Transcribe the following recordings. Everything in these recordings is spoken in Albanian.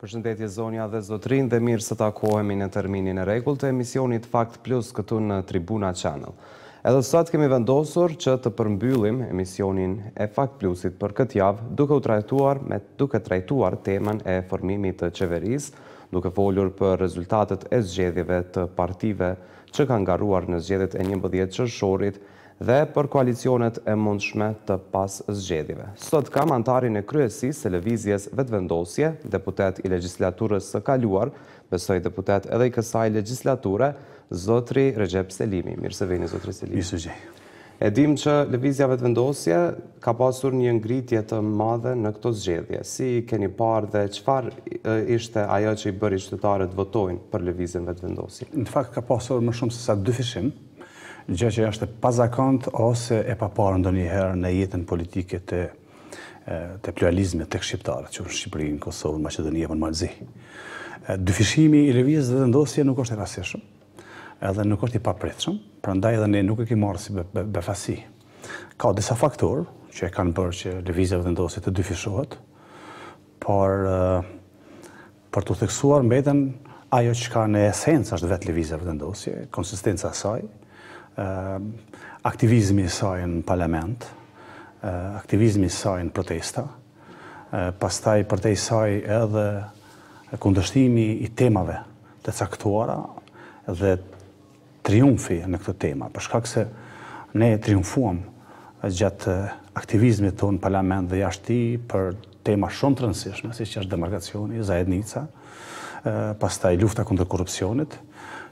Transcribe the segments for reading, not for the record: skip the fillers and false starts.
Përshëndetje zonja dhe zotrin dhe mirë se takohemi në terminin e rregullt të emisionit Fakt Plus këtu në Tribuna Channel. Edhe sot kemi vendosur që të përmbyllim emisionin e Fakt Plusit për këtë javë duke trajtuar temën e formimit të qeverisë, duke folur për rezultatet e zgjedhjeve të partive që kanë garuar në zgjedhjet e 11 qershorit dhe për koalicionet e mundshme të pas zgjedhjeve. Sot kam antarin e kryesisë së lëvizjes vetëvendosje, deputet i legjislaturës së kaluar, besoj deputet edhe i kësaj legjislature, zotri Recep Selimi. Mirë se vini, zotri Selimi. Mirë se gjej. E dim që lëvizja vetëvendosje ka pasur një ngritje të madhe në këto zgjedhje. Si keni parë dhe çfarë ishte ajo që i bëri qytetarët votojnë për lëvizjen vetëvendosje? Në fakt ka pasur më shumë se sa 2 fishim, gjë që është pazakont ose e paparë ndonjëherë në jetën politike të pluralizmit tek shqiptarët, që në Shqipëri, në Kosovë, në Maqedoni apo në Malzi. Dyfishimi i lëvizjes vetëvendosje nuk është i rastishëm, edhe nuk është i papritshëm, prandaj edhe ne nuk e kemi marrë si befasi. Ka disa faktorë që e kanë bërë që lëvizja vetëvendosje të dyfishohet, por për të theksuar mbeten ajo që ka në esencë është vetë lëvizja vetëvendosje, konsistenca e saj, aktivizmi i saj në parlament, aktivizmi i saj në protesta, pastaj përtej saj edhe kundërshtimi i temave të caktuara dhe triumfi në këtë tema, për shkak se ne triumfuam gjatë aktivizmit tonë në parlament dhe jashtë tij për tema shumë të rëndësishme, siç është demarkacioni, Zajednica, pastaj lufta kundër korrupsionit,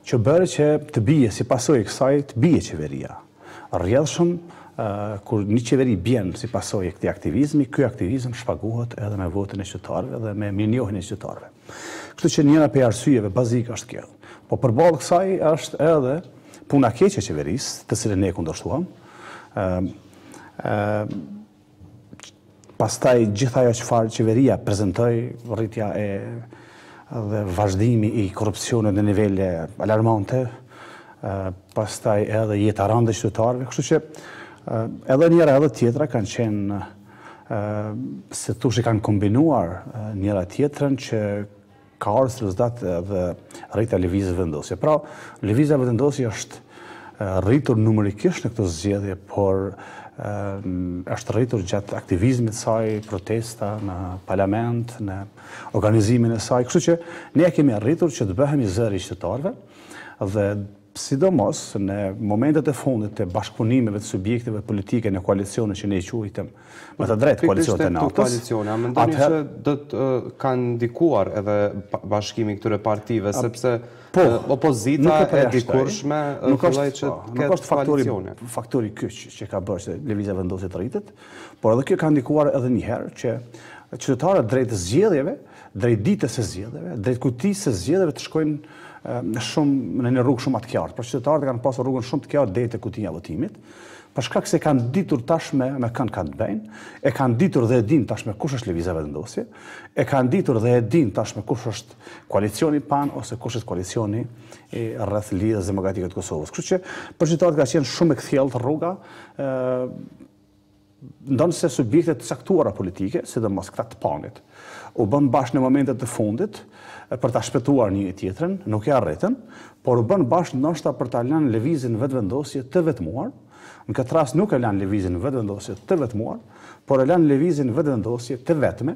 që bëri që të bie, si pasojë e kësaj, të bie qeveria. Rrjedhshëm, kur një qeveri bjen si pasojë e këtij aktivizmi, ky aktivizëm shpaguhet edhe me votën e qytetarëve dhe me mirënjohjen e qytetarëve. Kështu që njëra prej arsyeve bazike është kjo. Po përballë kësaj është edhe puna e keqe e qeverisë, të cilën ne kundërshtuam. Pastaj gjithë ajo çfarë qeveria prezantoi, rritja dhe vazhdimi i korrupsionit në nivele alarmante, pastaj edhe jeta rënda e qytetarëve, kështu që edhe njëra edhe tjetra kanë qenë se thoshë kanë kombinuar njëra tjetrën që ka ardhur rezultat dhe rritja e lëvizjes vetëvendosje. Pra, lëvizja vetëvendosje është rritur numerikisht në këto zgjedhje, por është rritur gjatë aktivizmit saj, protesta në parlament, në organizimin e saj. Kështu që ne kemi arritur që të bëhemi zëri i qytetarëve dhe sidomos në momentet e fundit të bashkëpunimeve të subjekteve politike në koalicione që ne i quajtëm me të drejtë koalicionet e natës. A mendoni që do të kanë ndikuar edhe bashkimi këtyre partive, sepse opozita e dikurshme filloi që të ketë koalicione? Faktori kyç që ka bërë që lëvizja vetëvendosje të rritet, por edhe kjo ka ndikuar edhe një herë që qytetarët drejt zgjedhjeve, drejt ditës së zgjedhjeve, drejt kujtisë së zgjedhjeve të shkojnë në një rrugë shumë të qartë. Por qytetarët kanë pasur rrugën shumë të qartë deri te kutia e votimit, për shkak se kanë ditur tashme me kënd kanë të bëjnë, e kanë ditur dhe e din tashme kush është lëvizja vetëvendosje, e kanë ditur dhe e din tashme kush është koalicioni PAN ose kush është koalicioni rreth Lidhjes Demokratike të Kosovës. Kështu që për qytetarët ka qenë shumë e kthjellët rruga, ndonse subjektet të caktuara politike, sidomos këta të PAN-it, u bën bashkë në momentet të fundit për ta shpëtuar një tjetrën, nuk e arritën, por u bën bashkë ndoshta për ta lënë lëvizjen vetëvendosje të vetmuar. Në këtë rast nuk e lanë lëvizjen vetëvendosje të vetmuar, por e lanë lëvizjen vetëvendosje të vetme,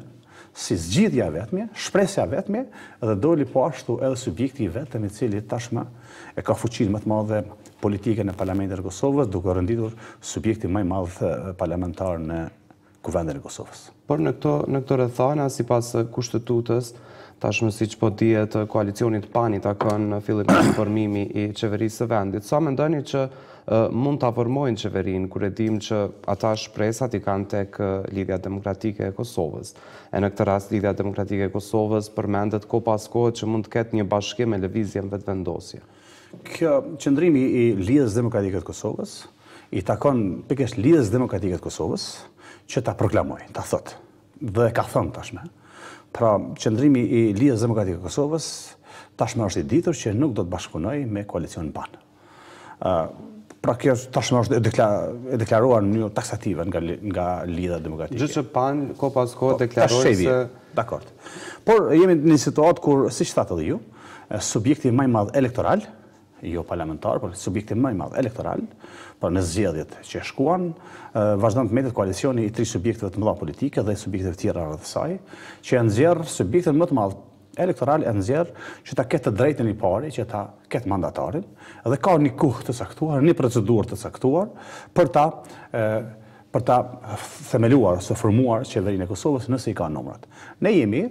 si zgjidhja vetme, shpresja vetme, dhe doli po ashtu edhe subjekti i vetëm i cili tashmë e ka fuqinë më të madhe politike në Parlamentin e Kosovës, duke renditur subjekti më i madh parlamentar në Kuvendin e Kosovës. Por në këto rrethana, sipas kushtetutës, tashmë siç po dihet, koalicioni i PAN-it ka kënë në fillim të formimi i qeverisë së vendit. Sa mendoni që mund ta formojnë qeverinë, kur e dim që ata shpresat i kanë tek Lidhja Demokratike e Kosovës. E në këtë rast Lidhja Demokratike e Kosovës përmendet ko pas kohë që mund të ketë një bashkim me lëvizjen vetëvendosje. Kjo qëndrimi i Lidhjes Demokratike të Kosovës i takon pikërisht Lidhjes Demokratike të Kosovës që ta proklamojë, ta thotë, dhe ka thënë tashmë. Pra, qëndrimi i Lidhjes Demokratike të Kosovës tashmë është i ditur që nuk do të bashkëpunojë me koalicionin PAN. Pra kjo tashmë është e deklaruar në mënyrë taksative nga Lidhja Demokratike. Gjë që PAN ko pas kohë deklaroi se Dakord. Por jemi në një situatë kur, siç thatë edhe ju, subjekti më i madh elektoral, jo parlamentar, por subjekti më i madh elektoral, por në zgjedhjet që shkuan, vazhdon të mbetet koalicioni i 3 subjekteve të mëdha politike dhe subjekteve të tjera rreth saj, që e nxjerr subjektin më të madh elektoral e nxjerr që ta ketë të drejtën i pari, që ta ketë mandatarin, dhe ka një kohë të caktuar, një procedurë të caktuar për ta themeluar ose formuar qeverinë e Kosovës nëse i ka numrat. Ne jemi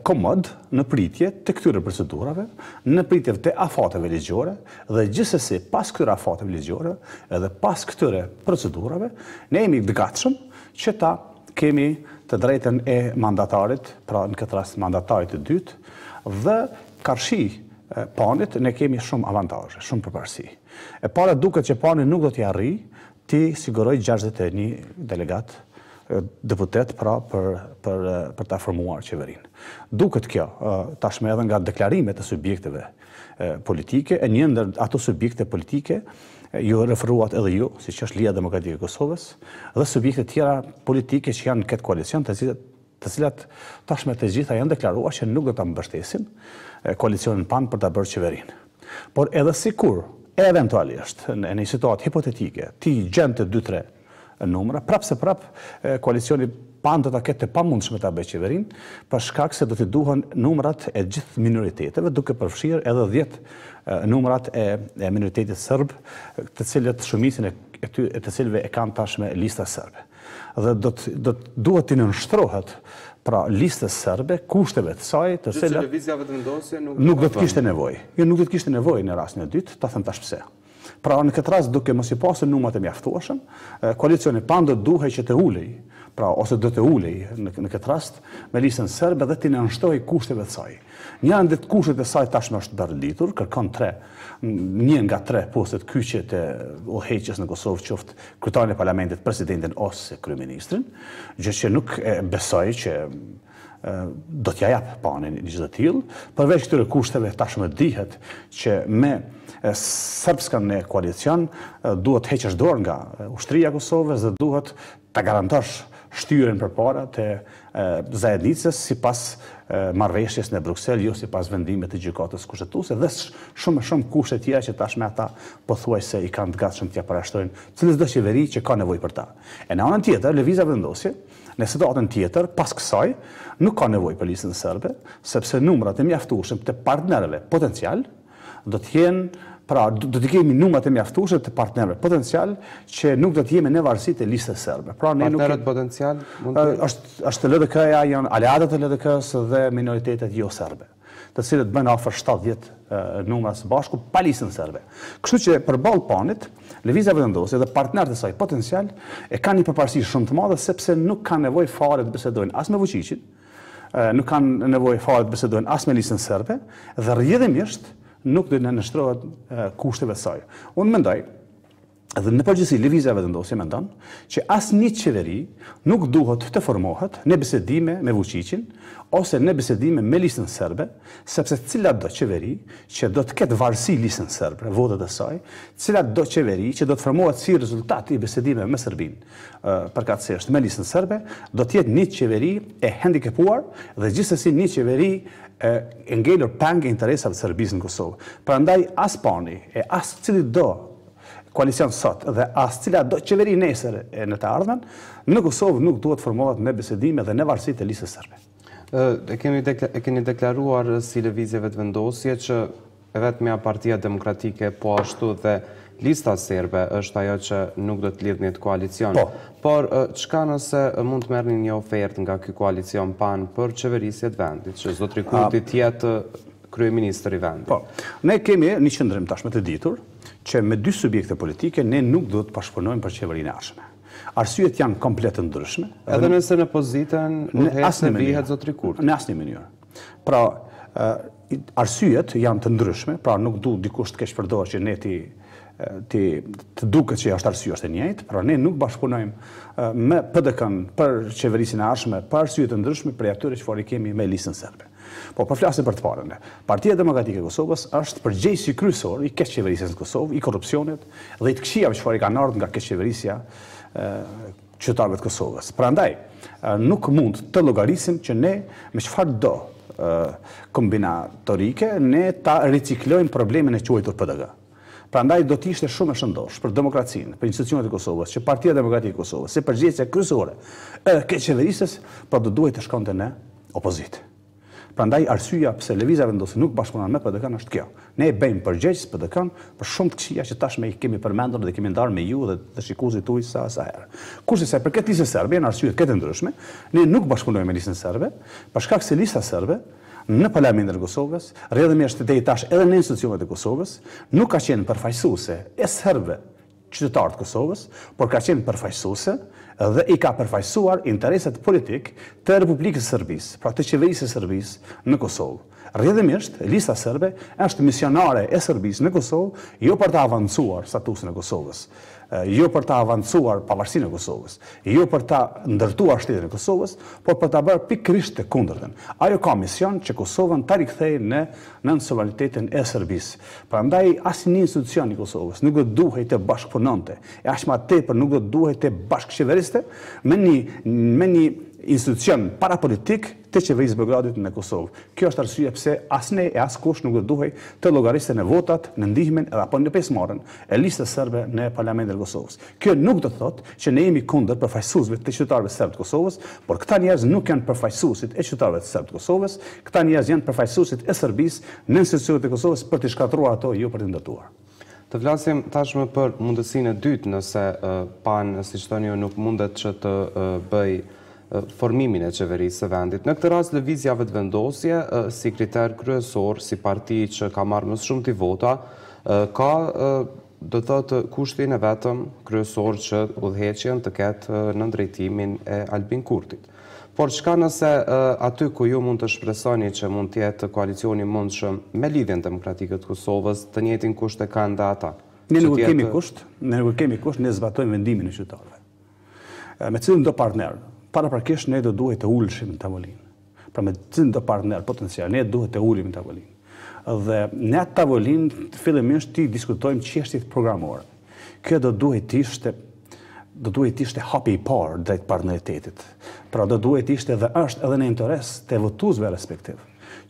komod në pritje të këtyre procedurave, në pritje të afateve ligjore, dhe gjithsesi pas këtyre afateve ligjore edhe pas këtyre procedurave, ne jemi të gatshëm që ta kemi të drejtën e mandatarit, pra në këtë rast mandatarit të dytë, dhe karshi panit ne kemi shumë avantazhe, shumë përparësi. E para duket që pani nuk do t'i arrijë ti siguroj 61 delegat deputet pra për ta formuar qeverinë. Duket kjo, tashme edhe nga deklarimet e subjekteve politike, e një ndër ato subjekte politike, ju referuat edhe ju, si që është Lija Demokratike e Kosovës, dhe subjekte tjera politike që janë në këtë koalicion, të cilat tashme të gjitha janë deklaruar që nuk do ta mbështesin koalicionin PAN për ta bërë qeverinë. Por edhe sikur, eventualisht, në një situatë hipotetike, ti gjen të 2-3 numra, prap koalicioni PAN do ta ketë të pamundshme ta bëjë qeverinë, për shkak se do t'i duhen numrat e gjithë minoriteteve, duke përfshirë edhe 10 numrat e minoritetit serb, të cilët shumicën e të cilëve e kanë tashme lista serbe. Dhe duhet t'i nënshtrohet pra listës serbe, kushteve të saj, të cilat Gjithë lëvizja vetëvendosje nuk do të kishte nevojë. Jo, nuk do të kishte nevojë në rastin e dytë, ta them tash pse. Pra në këtë rast duke mos i pasur numrat e mjaftueshëm, koalicioni PAN do duhej që të ulej, pra ose do të ulej në këtë rast me listën serbe dhe t'i nënshtrojë kushteve të saj. Një ndër kushtet e saj tashmë është bërlitur, kërkon 1 nga 3 postet kyçe të udhëheqjes në Kosovë, qoftë kryetarin e parlamentit, presidentin ose kryeministrin, gjë që nuk e besoj që do t'ja jap PAN-in një gjë të tillë. Përveç këtyre kushteve tashmë dihet që me serbskan në koalicion duhet heqësh dorë nga ushtria e Kosovës dhe duhet ta garantosh shtyrën përpara të zajednicës sipas marrëveshjes në Bruksel, jo sipas vendimit të gjykatës kushtetuese dhe shumë kushte tjera që tashme ata pothuajse i kanë të gatshëm t'ia parashtrojnë çdo qeveri që ka nevojë për ta. E në anën tjetër, lëvizja vendosje në situatën tjetër, pas kësaj, nuk ka nevojë për listën serbe, sepse numrat e mjaftueshëm të partnerëve potencial do të jenë, pra do të kemi numrat e mjaftueshëm të partnerëve potencial që nuk do të jemi në varësi të listës serbe. Pra ne nuk partnerët potencial është LDK-ja, janë aleatët e LDK-s dhe minoritetet jo serbe, të cilët bëjnë afër 70 numra së bashku pa listën serbe. Kështu që përballë PAN-it, lëvizja vendosje dhe partnerët e saj potencial e kanë një përparësi shumë të madhe sepse nuk kanë nevojë fare të bisedojnë as me Vučićin, nuk kanë nevojë fare të bisedojnë as me listën serbe dhe rrjedhimisht nuk do të nënshtrohet kushteve të saj. Unë mendoj, dhe në përgjithësi lëvizja vendosje mendon që asnjë qeveri nuk duhet të formohet në bisedime me Vučićin ose në bisedime me listën serbe, sepse cilat do qeveri që do të ketë varësi listën serbe, votat e saj, cilat do qeveri që do të formohet si rezultat i bisedimeve me Serbinë përkatësisht me listën serbe, do të jetë një qeveri e handikepuar dhe gjithsesi një qeveri e ngelur peng e interesave të Serbisë në Kosovë. Prandaj as PAN-i e as cili do koalicion sot dhe as cila do qeveri nesër në të ardhmen, në Kosovë nuk duhet formohet me bisedime dhe në varësi të listës serbe. E keni deklaruar si lëvizje vetëvendosje që vetmja Partia Demokratike po ashtu dhe lista serbe është ajo që nuk do të lidhni të koalicion. Por çka nëse mund të merrni një ofertë nga ky koalicion PAN për qeverisje të vendit, që zotri Kurti të jetë kryeministër i vendit? Ne kemi një qëndrim tashmë të ditur që me 2 subjekte politike ne nuk do të bashkëpunojmë për qeverinë e ardhshme. Arsyet janë komplet të ndryshme. Edhe nëse në pozitën udhëheqës vihet zotri Kurti. Në asnjë mënyrë. Pra, arsyet janë të ndryshme, pra nuk du dikush të keq përdorë që ne të duket që është arsye është e njëjtë, pra ne nuk bashkëpunojmë me PDK-n për qeverisin e ardhshme për arsye të ndryshme për atyre që kemi me listën serbe. Po flasim për të parën. Partia Demokratike e Kosovës është përgjegjësi kryesor i keqçeverisjes në Kosovë, i korrupsionit dhe i të këqijave që i kanë ardhur nga keqçeverisja qytetarëve të Kosovës. Prandaj, nuk mund të llogarisim që ne me çfarë do kombinatorike ne ta riciklojmë problemin e quajtur PDG. Prandaj do të ishte shumë e shëndosh për demokracinë, për institucionet e Kosovës, që Partia Demokratike e Kosovës, se përgjegjësia kryesore e qeverisjes, do duhet të shkonte në opozitë. Prandaj arsyeja pse Lëvizja Vendosur nuk bashkëpunon me PDK-n është kjo. Ne e bëjmë përgjegjës PDK-n për shumë të këqija që tashmë i kemi përmendur dhe kemi ndarë me ju dhe shikuesit tuaj sa herë. Kurse sa për këtë listë serbe, janë arsye të ndryshme, ne nuk bashkëpunojmë me listën serbe, për shkak se lista serbe në Parlamentin e Kosovës, rrjedhimisht deri tash edhe në institucionet e Kosovës, nuk ka qenë përfaqësuese e serbëve qytetarët të Kosovës, por ka qenë përfaqësuese dhe i ka përfaqësuar interesat politik të Republikës së Serbisë, pra të qeverisë së Serbisë në Kosovë. Rrjedhimisht, lista serbe është misionare e Serbisë në Kosovë, jo për të avancuar statusin e Kosovës, jo për të avancuar pavarësinë e Kosovës, jo për të ndërtuar shtetin e Kosovës, por për të bërë pikërisht të kundërtën. Ajo ka mision që Kosovën ta rikthejë në suverenitetin e Serbisë. Prandaj asnjë institucion i Kosovës nuk do duhet të bashkëpunonte, e aq më tepër nuk do duhet të bashkëqeveriste me një institucion parapolitik të qeverisë Beogradit në Kosovë. Kjo është arsye pse as ne e as kush nuk do duhej të llogarisë në votat, në ndihmën apo në pjesëmarrjen e listës serbe në Parlamentin e Kosovës. Kjo nuk do thotë që ne jemi kundër përfaqësuesve të qytetarëve serb të Kosovës, por këta njerëz nuk janë përfaqësuesit e qytetarëve serb të Kosovës, këta njerëz janë përfaqësuesit e Serbisë në institucionet e Kosovës për të shkatruar ato, jo për të ndërtuar. Të flasim tashmë për mundësinë e dytë, nëse PAN, siç thoni ju, nuk mundet që të bëj formimin e qeverisë së vendit. Në këtë rast, Lëvizja Vetëvendosje, si kriter kryesor, si parti që ka marrë më shumë të vota, ka, do të thotë, kushtin e vetëm kryesor që udhëheqjen të ketë në drejtimin e Albin Kurtit. Por çka nëse aty ku ju mund të shpresoni që mund të jetë koalicioni mundshëm me Lidhjen Demokratike të Kosovës, të njëjtin kusht e kanë dhe ata? Ne nuk kemi kusht, ne zbatojmë vendimin e qytetarëve. Me cilin do partner, paraprakisht ne do duhet të ulshim në tavolinë. Pra me cilin do partner potencial, ne duhet të ulim në tavolinë. Dhe në atë tavolinë fillimisht ti diskutojmë çështjet programore. Kjo do duhet të ishte hapi i parë drejt partneritetit. Pra do duhet të ishte dhe është edhe në interes të votuesve respektiv,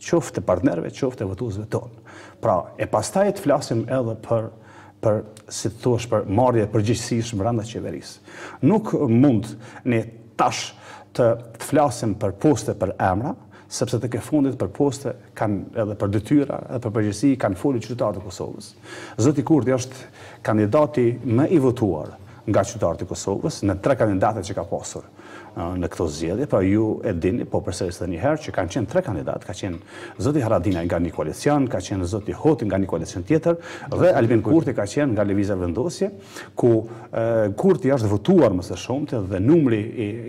qoftë të partnerëve, qoftë të votuesve tonë. Pra, e pastaj të flasim edhe për si të thuash, për marrje përgjegjësisht brenda qeverisë. Nuk mund ne tash të flasim për poste për emra, sepse të ke fundit për poste kanë edhe për detyra, edhe për përgjegjësi kanë folur qytetarët e Kosovës. Zoti Kurti është kandidati më i votuar nga qytetarët e Kosovës në 3 kandidatët që ka pasur në këto zgjedhje, pra ju e dini, po përsëris edhe një herë që kanë qenë 3 kandidatë, ka qenë zoti Haradina nga një koalicion, ka qenë zoti Hoti nga një koalicion tjetër dhe Albin Kurti ka qenë nga Lëvizja Vendosje, ku Kurti është votuar më së shumti dhe numri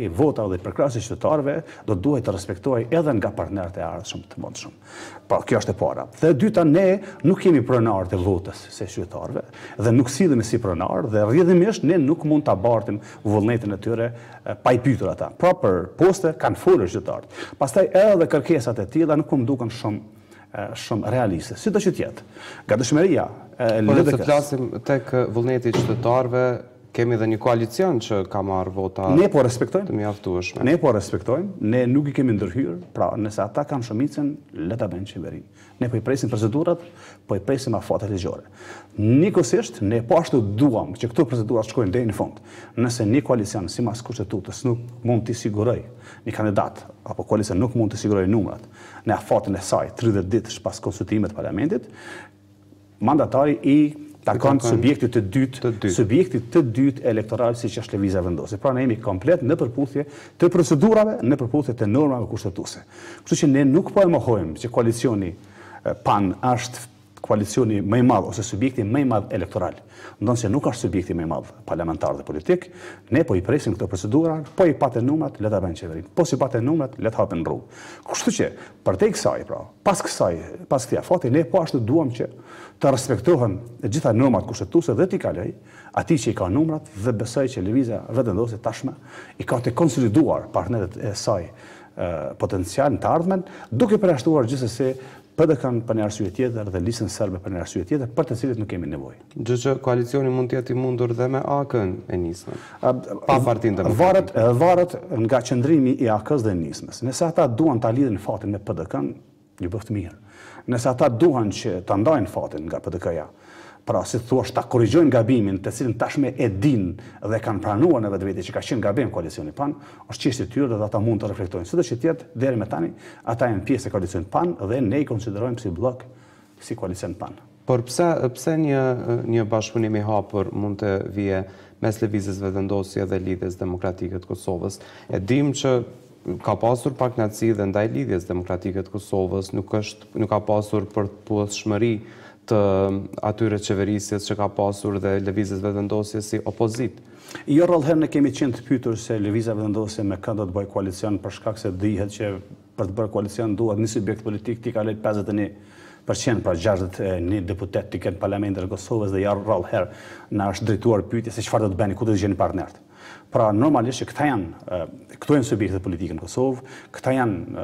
i votave dhe përkrahësisë qytetarëve do duhet të respektohej edhe nga partnerët e ardhshëm të mundshëm. Pra kjo është e para. Dhe e dyta, ne nuk kemi pronar të votës se qytetarëve dhe nuk sillemi si pronar dhe rrjedhimisht ne nuk mund ta bartim vullnetin e tyre pa i pyetur ata. Pra për poste kanë folur qytetarët. Pastaj edhe kërkesat e tilla nuk më duken shumë realiste. Si do që tjetë. Gatishmëria e LDK-s. Po flasim tek vullneti i qytetarëve, kemi dhe një koalicion që ka marrë vota të mjaftueshme. Ne po respektojmë, ne nuk i kemi ndërhyrë, pra nëse ata kanë shumicën, le ta bëjnë qeverinë. Ne po i presim procedurat, po i presim afatet ligjore. Njëkohësisht, ne po ashtu duam që këto procedurat shkojnë deri në fund. Nëse një koalicion sipas kushtetutës nuk mund të sigurojë një kandidat apo koalicion nuk mund të sigurojë numrat në afatin e saj 30 ditë pas konsultimit të parlamentit, mandatari i takon subjektit të dytë elektoral siç është Lëvizja Vendosje. Pra ne jemi komplet në përputhje të procedurave, në përputhje të normave kushtetuese. Kështu që ne nuk po e mohojmë që koalicioni PAN është koalicioni më i madh ose subjekti më i madh elektoral. Ndonse nuk është subjekti më i madh parlamentar dhe politik, ne po i presim këto procedura, po i patë numrat, le ta bëjnë qeverinë. Po si patë numrat, le të hapen rrugë. Kështu që përtej kësaj, pra, pas këtij afati, ne po ashtu duam që të respektohen të gjitha normat kushtetuese dhe t'i kaloj atij që i ka numrat dhe besoj që Lëvizja Vetëvendosje tashmë i ka të konsoliduar partnerët e saj potencial në të ardhmen, duke përjashtuar gjithsesi PDK-n për një arsye tjetër dhe listën serbe për një arsye tjetër, për të cilit nuk kemi nevojë. Gjë që koalicioni mund të jetë i mundur dhe me AK-n e Nismën. Pa Partinë Demokratike. Varet nga qëndrimi i AK-s dhe Nismës. Nëse ata duan ta lidhin fatin me PDK-n, ju bëft mirë. Nëse ata duan që ta ndajnë fatin nga PDK-ja, pra si thua ta korrigjojnë gabimin të cilin tashme e din dhe kanë pranuar në vetvete që ka qenë gabim koalicioni PAN, është çështje e tyre dhe ata mund të reflektojnë. Sido që tjetë, deri me tani, ata janë pjesë e koalicionit PAN dhe ne i konsiderojmë si blok si koalicion PAN. Por pse një bashkëpunim i hapur mund të vije mes Lëvizjes Vetëvendosje dhe Lidhjes Demokratike të Kosovës? E dim që ka pasur pakënaqësi dhe ndaj Lidhjes Demokratike të Kosovës, nuk ka pasur përputhshmëri të atyre qeverisjes që ka pasur dhe Lëvizjes Vetëvendosje si opozit. Jo rrallëherë ne kemi qenë të pyetur se Lëvizja Vetëvendosje me kë do të bëjë koalicion për shkak se dihet që për të bërë koalicion duhet një subjekt politik t'i ka lejt 51%, pra 61 deputet t'i kenë parlamentin e Kosovës dhe ja rrallëherë na është drejtuar pyetje se çfarë do të bëni, ku do të gjeni partnerët. Pra normalisht që këto janë subjektet politike në Kosovë, këto janë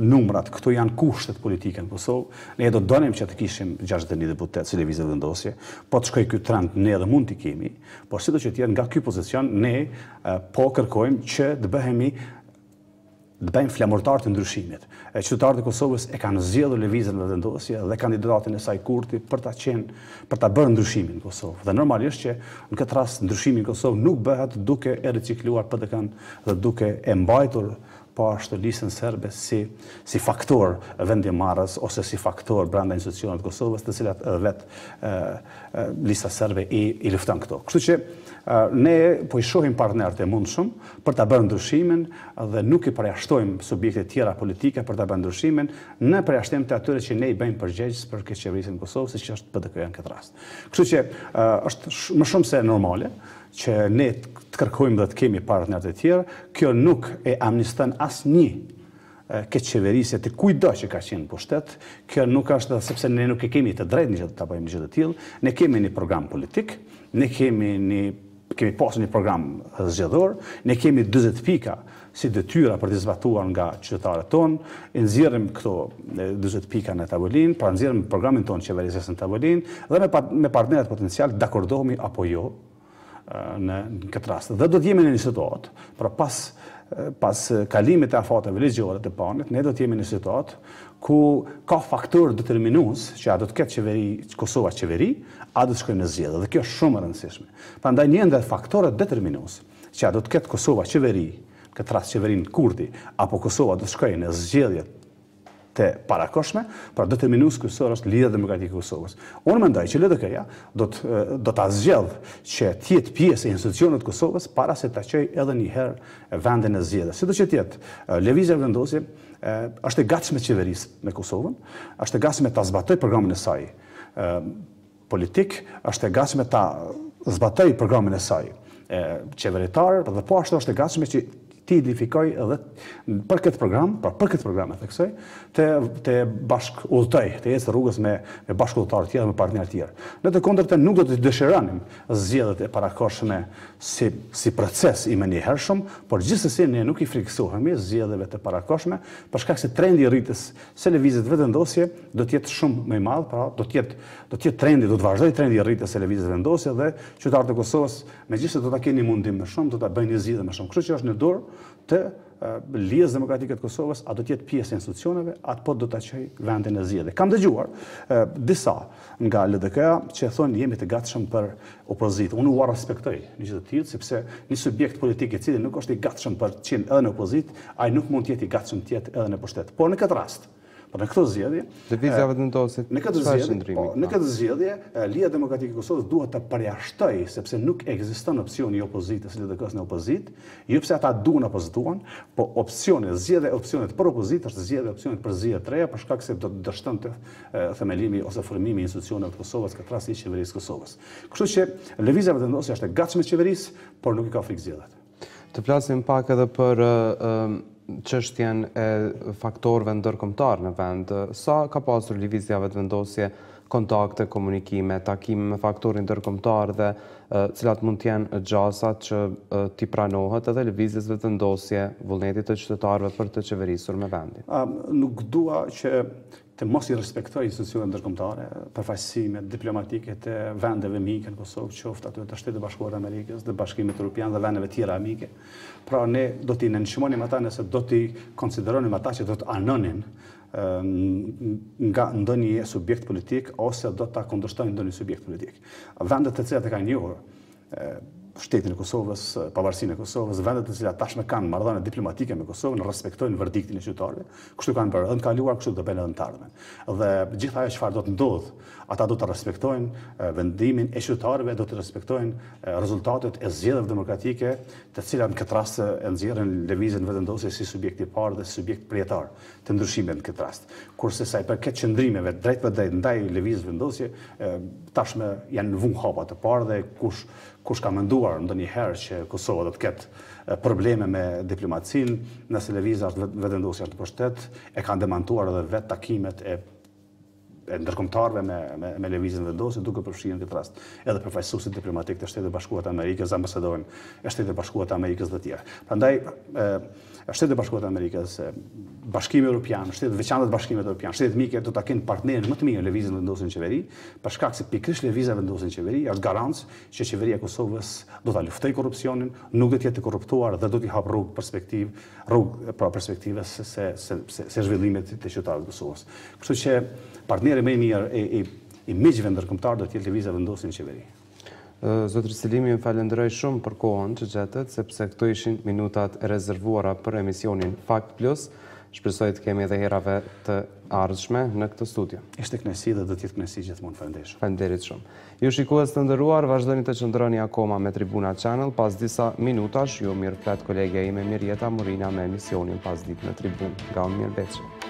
numrat, këto janë kushtet politike në Kosovë. Ne do të donim që të kishim 61 deputet si Lëvizja Vetëvendosje, po të shkojë ky trend ne edhe mund t'i kemi, por sido që tjetë nga ky pozicion ne po kërkojmë që të bëhemi flamurtar të ndryshimit. Qytetarët e Kosovës e kanë zgjedhur Lëvizjen Vetëvendosje dhe kandidatin e saj Kurti për ta bërë ndryshimin në Kosovë. Dhe normalisht që në këtë rast ndryshimi në Kosovë nuk bëhet duke e ricikluar PDK-n dhe duke e mbajtur po ashtu listën serbe si faktor vendimmarrës ose si faktor brenda institucioneve të Kosovës, të cilat vetë lista serbe i lufton këto. Kështu që ne po i shohim partnerët e mundshëm për ta bërë ndryshimin dhe nuk i përjashtojmë subjekte tjera politike për ta bërë ndryshimin në përjashtim të atyre që ne i bëjmë përgjegjës për këtë qeverisje në Kosovë, siç është PDK-ja në këtë rast. Kështu që është më shumë se normale që ne të kërkojmë dhe të kemi partnerët e tjerë, kjo nuk e amniston asnjë këtë qeverisje të kujdo që ka qenë pushtet, kjo nuk është sepse ne nuk e kemi të drejtë një që të bëjmë një gjë të tillë, ne kemi një program politik, ne kemi pasur një program zgjedhor, ne kemi 40 pika si detyra për të zbatuar nga qytetarët tonë, nxjerrim këto 40 pika në tavolinë, pra nxjerrim programin tonë qeverisjes në tavolinë dhe me partnerët potencial dakordohemi apo jo në këtë rast. Dhe do të jemi në një situatë, pra pas kalimit të afateve ligjore të PAN-it, ne do të jemi në një situatë ku ka faktor determinues që a do të ketë Kosova qeveri, a do të shkojë në zgjedhje. Dhe kjo është shumë e rëndësishme. Prandaj një ndër faktorët determinues që a do të ketë Kosova qeveri, këtë rast qeverinë Kurti, apo Kosova do të shkojë në zgjedhje të parakoshme, pra determinues kryesor është Lidhja Demokratike e Kosovës. Unë mendoj që LDK-ja do ta zgjedh që të jetë pjesë e institucioneve të Kosovës para se ta çojë edhe një herë vendin e zgjedhjes. Sido që të jetë, Lëvizja Vetëvendosje është e gatshme qeverisë me Kosovën, është e gatshme ta zbatojë programin e saj politik, është e gatshme ta zbatojë programin e saj qeveritar, dhe po ashtu është e gatshme që ti identifikoj edhe për këtë program, e theksoj, të bashkëudhëtoj, të ecë rrugës me bashkëudhëtarë tjerë, me partnerë tjerë. Në të kundërtën nuk do të dëshiranim zgjedhjet e parakohshme si proces i menjëhershëm, por gjithsesi ne nuk i frikësohemi zgjedhjeve të parakohshme, për shkak se trendi i rritjes së Lëvizjes Vetëvendosje do të jetë shumë më i madh, pra do të jetë trendi, do të vazhdojë trendi i rritjes së Lëvizjes Vetëvendosje dhe qytetarët e Kosovës megjithëse do ta kenë një mundim më shumë, do ta bëjnë një zgjedhje më shumë. Kështu që është në dorë të Lidhjes Demokratike të Kosovës, a do të jetë pjesë e institucioneve, atë po do ta çojë vendin e zgjedhjes. Kam dëgjuar disa nga LDK-ja që thonë jemi të gatshëm për opozitë. Unë u respektoj një gjë të tillë, sepse një subjekt politik i cili nuk është i gatshëm për të qenë edhe në opozitë, ai nuk mund të jetë i gatshëm të jetë edhe në pushtet. Por në këtë rast, në këtë zgjedhje, në këtë zgjedhje, Lidhja Demokratike e Kosovës duhet të përjashtoj, sepse nuk ekziston opsioni i opozitës LDK-s në opozitë, jo pse ata duan apo s'duan, po zgjedhja e opsionit për opozitë është zgjedhja e opsionit për zgjedhje të reja, për shkak se do të dështonte themelimi ose formimi i institucioneve të Kosovës, këtë rast i qeverisë Kosovës. Kështu që Lëvizja Vetëvendosje është e gatshme qeverisë, por nuk i ka frikë zgjedhjet. Të flasim pak edhe për çështjen e faktorëve ndërkombëtar në vend. Sa ka pasur Lëvizja Vetëvendosje kontakte, komunikime, takime me faktorin ndërkombëtar dhe cilat mund t'jenë gjasat që t'i pranohet edhe lëvizjes vetëvendosje vullnetit të qytetarëve për të qeverisur me vendin. Nuk dua që të mos i respektoj institucionet ndërkombëtare, përfaqësimet diplomatike të vendeve mike në Kosovë, qoftë ato të Shtetit Bashkuar të Amerikës, të Bashkimit Evropian dhe vendeve tjera amike. Pra ne do t'i nënshmonim ata nëse do t'i konsideronim ata që do të anonin nga ndonjë subjekt politik ose do ta kundërshtojnë ndonjë subjekt politik. Vendet të cilat e kanë njohur shtetin e Kosovës, pavarësinë e Kosovës, vendet të cilat tashmë kanë marrëdhënie diplomatike me Kosovën, respektojnë verdiktin e qytetarëve, kështu kanë bërë edhe në kaluar, kështu do bëjnë edhe në të ardhmen. Dhe gjithë ajo çfarë do të ndodhë, ata do të respektojnë vendimin e qytetarëve, do të respektojnë rezultatet e zgjedhjeve demokratike, të cilat në këtë rast e nxjerrin lëvizjen vetëvendosje si subjekt i parë dhe si subjekt përjetar të ndryshimeve në këtë rast. Kurse sa i përket qëndrimeve drejt për drejt ndaj lëvizjes vendosje, tashmë janë vënë hapa të parë dhe kush ka menduar ndonjëherë që Kosova do të ketë probleme me diplomacinë, nëse lëvizja është vetëvendosja në pushtet, e kanë demantuar edhe vetë takimet e ndërkombëtarëve me lëvizjen vendosje, duke përfshirë në këtë rast edhe përfaqësuesit diplomatik të Shtetit Bashkuar të Amerikës, ambasadorën e Shtetit Bashkuar të Amerikës dhe të tjerë. Prandaj Shtetit Bashkuar të Amerikës, Bashkimi Evropian, Shtetet veçanta të Bashkimit Evropian, Shtetet mike do ta kenë partnerin më të mirë në lëvizjen vendosje në qeveri, për shkak se pikërisht lëvizja vendosje në qeveri është garancë që qeveria e Kosovës do ta luftojë korrupsionin, nuk do të jetë korruptuar dhe do t'i hap perspektive se zhvillimet të qytetarëve të Kosovës. Kështu që partneri më i mirë i miqve ndërkombëtar do të jetë lëvizja vendosje në qeveri. Zotri Selimi, ju falenderoj shumë për kohën që gjetët, sepse këto ishin minutat e rezervuara për emisionin Fakt Plus. Shpresoj të kemi edhe herave të ardhshme në këtë studio. Ishte kënaqësi dhe do të jetë kënaqësi gjithmonë. Falenderoj. Faleminderit shumë. Ju shikues të nderuar, vazhdoni të qëndroni akoma me Tribuna Channel. Pas disa minutash ju mirëpret kolegja ime Mirjeta Murina me emisionin Pasditë në Tribunë. Nga unë Mirbeçi.